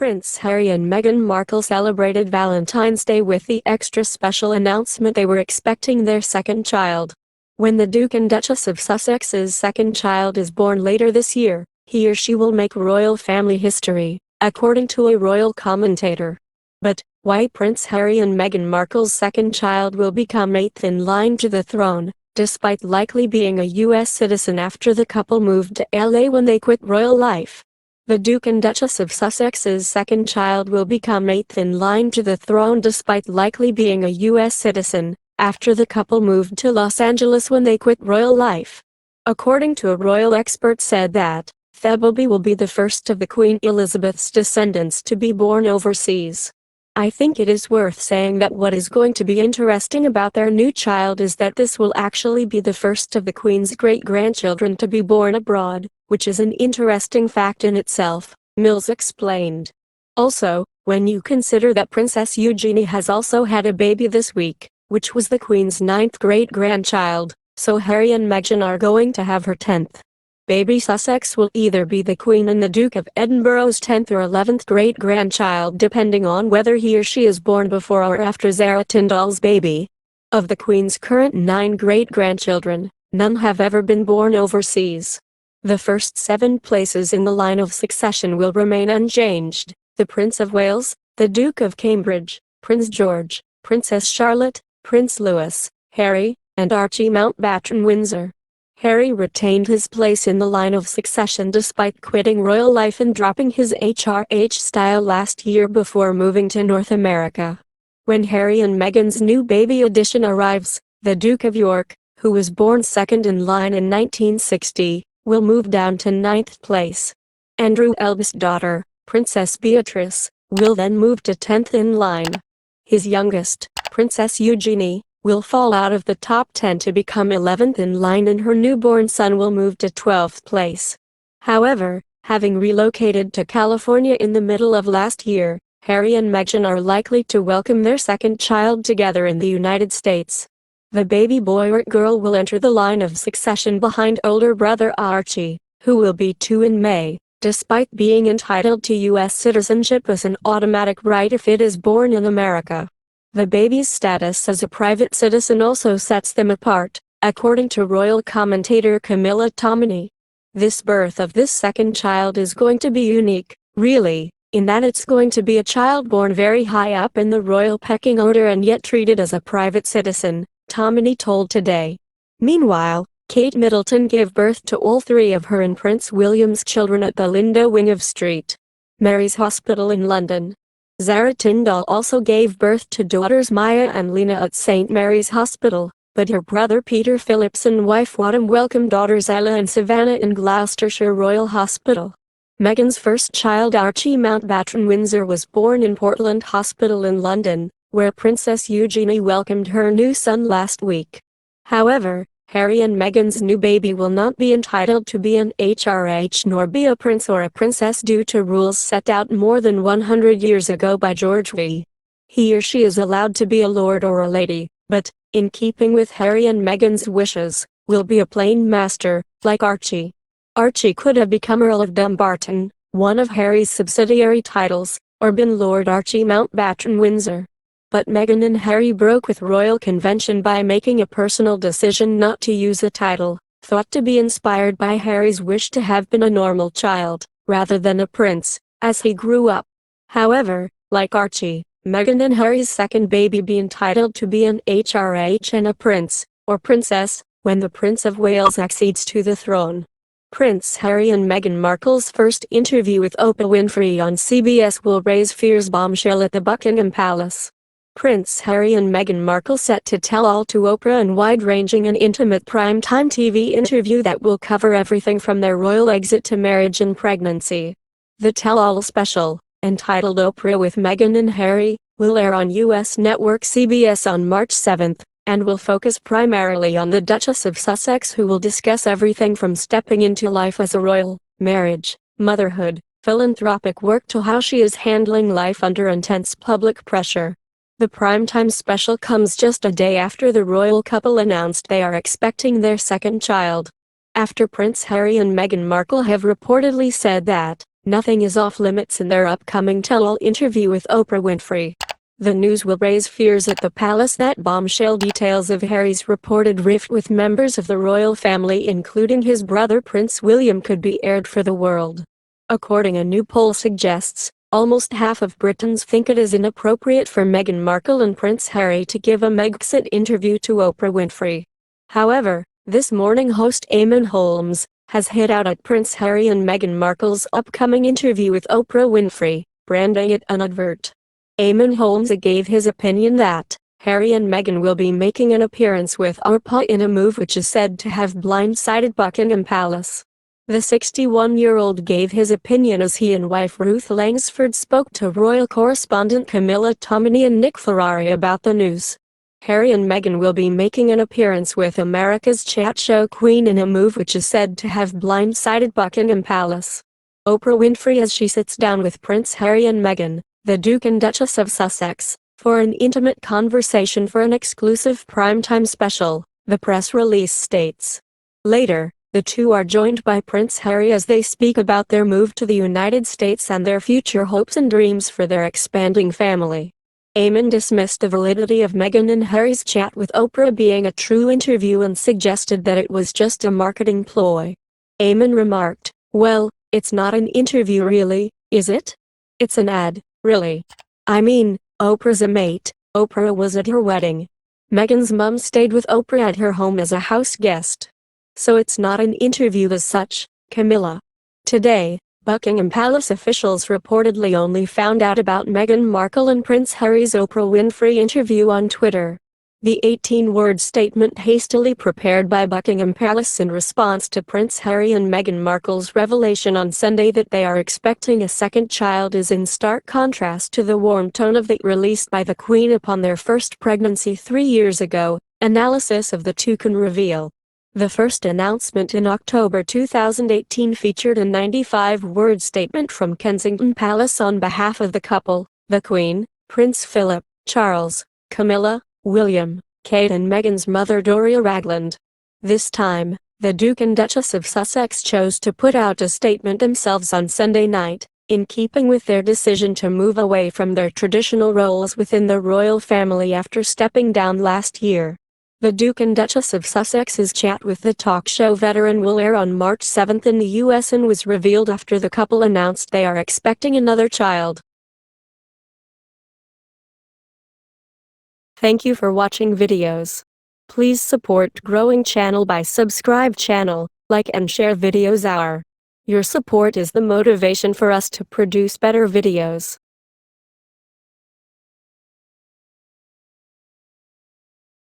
Prince Harry and Meghan Markle celebrated Valentine's Day with the extra special announcement they were expecting their second child. When the Duke and Duchess of Sussex's second child is born later this year, he or she will make royal family history, according to a royal commentator. But why Prince Harry and Meghan Markle's second child will become eighth in line to the throne, despite likely being a U.S. citizen after the couple moved to LA when they quit royal life. The Duke and Duchess of Sussex's second child will become eighth in line to the throne despite likely being a U.S. citizen, after the couple moved to Los Angeles when they quit royal life. According to a royal expert said that, Thebobi will be the first of the Queen Elizabeth's descendants to be born overseas. I think it is worth saying that what is going to be interesting about their new child is that this will actually be the first of the Queen's great-grandchildren to be born abroad, which is an interesting fact in itself, Mills explained. Also, when you consider that Princess Eugenie has also had a baby this week, which was the Queen's 9th great-grandchild, so Harry and Meghan are going to have her 10th. Baby Sussex will either be the Queen and the Duke of Edinburgh's 10th or 11th great-grandchild depending on whether he or she is born before or after Zara Tindall's baby. Of the Queen's current 9 great-grandchildren, none have ever been born overseas. The first 7 places in the line of succession will remain unchanged: the Prince of Wales, the Duke of Cambridge, Prince George, Princess Charlotte, Prince Louis, Harry, and Archie Mountbatten-Windsor. Harry retained his place in the line of succession despite quitting royal life and dropping his HRH style last year before moving to North America. When Harry and Meghan's new baby addition arrives, the Duke of York, who was born second in line in 1960, will move down to 9th place. Andrew's eldest daughter, Princess Beatrice, will then move to 10th in line. His youngest, Princess Eugenie, will fall out of the top 10 to become 11th in line, and her newborn son will move to 12th place. However, having relocated to California in the middle of last year, Harry and Meghan are likely to welcome their second child together in the United States. The baby boy or girl will enter the line of succession behind older brother Archie, who will be 2 in May, despite being entitled to U.S. citizenship as an automatic right if it is born in America. The baby's status as a private citizen also sets them apart, according to royal commentator Camilla Tominey. This birth of this second child is going to be unique, really, in that it's going to be a child born very high up in the royal pecking order and yet treated as a private citizen, Tominey told Today. Meanwhile, Kate Middleton gave birth to all 3 of her and Prince William's children at the Lindo wing of St. Mary's Hospital in London. Zara Tindall also gave birth to daughters Maya and Lena at St. Mary's Hospital, but her brother Peter Phillips and wife Wadham welcomed daughters Ella and Savannah in Gloucestershire Royal Hospital. Meghan's first child Archie Mountbatten-Windsor was born in Portland Hospital in London, where Princess Eugenie welcomed her new son last week. However, Harry and Meghan's new baby will not be entitled to be an HRH nor be a prince or a princess due to rules set out more than 100 years ago by George V. He or she is allowed to be a lord or a lady, but, in keeping with Harry and Meghan's wishes, will be a plain master, like Archie. Archie could have become Earl of Dumbarton, one of Harry's subsidiary titles, or been Lord Archie Mountbatten-Windsor. But Meghan and Harry broke with royal convention by making a personal decision not to use a title, thought to be inspired by Harry's wish to have been a normal child, rather than a prince, as he grew up. However, like Archie, Meghan and Harry's second baby be entitled to be an HRH and a prince, or princess, when the Prince of Wales accedes to the throne. Prince Harry and Meghan Markle's first interview with Oprah Winfrey on CBS will raise fears. Bombshell at the Buckingham Palace. Prince Harry and Meghan Markle set to tell all to Oprah in wide-ranging and intimate primetime TV interview that will cover everything from their royal exit to marriage and pregnancy. The tell-all special, entitled Oprah with Meghan and Harry, will air on U.S. network CBS on March 7, and will focus primarily on the Duchess of Sussex, who will discuss everything from stepping into life as a royal, marriage, motherhood, philanthropic work to how she is handling life under intense public pressure. The primetime special comes just a day after the royal couple announced they are expecting their second child. After Prince Harry and Meghan Markle have reportedly said that, Nothing is off limits in their upcoming tell-all interview with Oprah Winfrey. The news will raise fears at the palace that bombshell details of Harry's reported rift with members of the royal family, including his brother Prince William, could be aired for the world. According a new poll suggests, almost half of Britons think it is inappropriate for Meghan Markle and Prince Harry to give a Megxit interview to Oprah Winfrey. However, this morning host Eamon Holmes has hit out at Prince Harry and Meghan Markle's upcoming interview with Oprah Winfrey, branding it an advert. Eamon Holmes gave his opinion that Harry and Meghan will be making an appearance with Oprah in a move which is said to have blindsided Buckingham Palace. The 61-year-old gave his opinion as he and wife Ruth Langsford spoke to royal correspondent Camilla Tominey and Nick Ferrari about the news. Harry and Meghan will be making an appearance with America's chat show Queen in a move which is said to have blindsided Buckingham Palace. Oprah Winfrey, as she sits down with Prince Harry and Meghan, the Duke and Duchess of Sussex, for an intimate conversation for an exclusive primetime special, the press release states. Later, the two are joined by Prince Harry as they speak about their move to the United States and their future hopes and dreams for their expanding family. Eamon dismissed the validity of Meghan and Harry's chat with Oprah being a true interview and suggested that it was just a marketing ploy. Eamon remarked, "Well, it's not an interview really, is it? It's an ad, really. I mean, Oprah's a mate. Oprah was at her wedding. Meghan's mum stayed with Oprah at her home as a house guest. So it's not an interview as such, Camilla." Today, Buckingham Palace officials reportedly only found out about Meghan Markle and Prince Harry's Oprah Winfrey interview on Twitter. The 18-word statement hastily prepared by Buckingham Palace in response to Prince Harry and Meghan Markle's revelation on Sunday that they are expecting a second child is in stark contrast to the warm tone of that released by the Queen upon their first pregnancy 3 years ago, analysis of the two can reveal. The first announcement in October 2018 featured a 95-word statement from Kensington Palace on behalf of the couple, the Queen, Prince Philip, Charles, Camilla, William, Kate and Meghan's mother Doria Ragland. This time, the Duke and Duchess of Sussex chose to put out a statement themselves on Sunday night, in keeping with their decision to move away from their traditional roles within the royal family after stepping down last year. The Duke and Duchess of Sussex's chat with the talk show veteran will air on March 7 in the US and was revealed after the couple announced they are expecting another child. Thank you for watching videos. Please support growing channel by subscribe channel, like and share videos. Your support is the motivation for us to produce better videos.